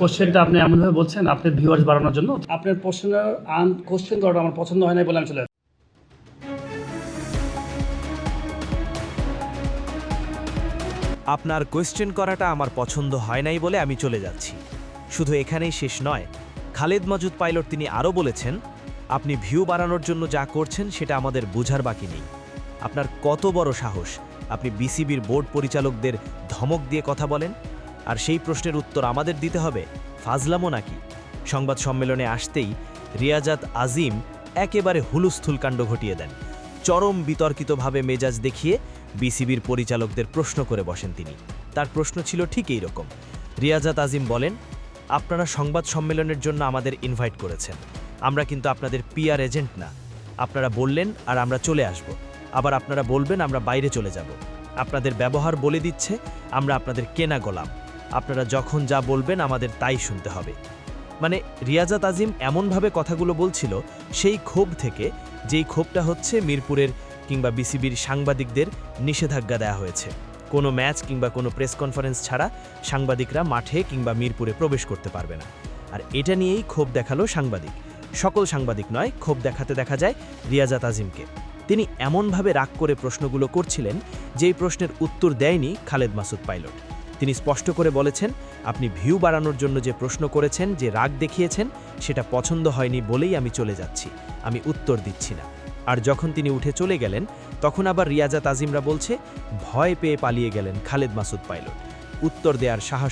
কোশ্চেনটা আপনি এমনভাবে বলছেন আপনার ভিউয়ার্স বাড়ানোর জন্য। আপনার প্রশ্নের কোশ্চেন করাটা আমার পছন্দ হয় নাই বলে আমি চলে আসি। আপনার কোয়েশ্চেন করাটা আমার পছন্দ হয় নাই বলে আমি চলে যাচ্ছি। শুধু এখানেই শেষ নয়, খালেদ মাসুদ পাইলট তিনি আরও বলেছেন, আপনি ভিউ বাড়ানোর জন্য যা করছেন সেটা আমাদের বোঝার বাকি নেই। আপনার কত বড় সাহস আপনি বিসিবির বোর্ড পরিচালকদের ধমক দিয়ে কথা বলেন, আর সেই প্রশ্নের উত্তর আমাদের দিতে হবে? ফাজলামো নাকি? সংবাদ সম্মেলনে আসতেই রিয়াজাত আজিম একেবারে হুলুস্থুল কাণ্ড ঘটিয়ে দেন। চরম বিতর্কিতভাবে মেজাজ দেখিয়ে বিসিবির পরিচালকদের প্রশ্ন করে বসেন তিনি। তার প্রশ্ন ছিল ঠিক এই রকম। রিয়াজাত আজিম বলেন, আপনারা সংবাদ সম্মেলনের জন্য আমাদের ইনভাইট করেছেন, আমরা কিন্তু আপনাদের পিআর এজেন্ট না। আপনারা বললেন আর আমরা চলে আসব, আবার আপনারা বলবেন আমরা বাইরে চলে যাব। আপনাদের ব্যবহার বলে দিচ্ছে আমরা আপনাদের কেনা গোলাম। আপনারা যখন যা বলবেন আমাদের তাই শুনতে হবে। মানে রিয়াজাত আজিম এমনভাবে কথাগুলো বলছিল সেই ক্ষোভ থেকে, যেই ক্ষোভটা হচ্ছে মিরপুরের কিংবা বিসিবির সাংবাদিকদের নিষেধাজ্ঞা দেওয়া হয়েছে। কোনো ম্যাচ কিংবা কোনো প্রেস কনফারেন্স ছাড়া সাংবাদিকরা মাঠে কিংবা মিরপুরে প্রবেশ করতে পারবে না। আর এটা নিয়েই ক্ষোভ দেখালো সাংবাদিক। সকল সাংবাদিক নয়, ক্ষোভ দেখাতে দেখা যায় রিয়াজাত আজিমকে। তিনি এমনভাবে রাগ করে প্রশ্নগুলো করছিলেন যেই প্রশ্নের উত্তর দেয়নি খালেদ মাসুদ পাইলট। তিনি স্পষ্ট করে বলেছেন, আপনি ভিউ বাড়ানোর জন্য যে প্রশ্ন করেছেন, যে রাগ দেখিয়েছেন, সেটা পছন্দ হয়নি বলেই আমি চলে যাচ্ছি, আমি উত্তর দিচ্ছি না। আর যখন তিনি উঠে চলে গেলেন তখন আবার রিয়াজাত আজিমরা বলছে ভয় পেয়ে পালিয়ে গেলেন খালেদ মাসুদ পাইলট, উত্তর দেওয়ার সাহস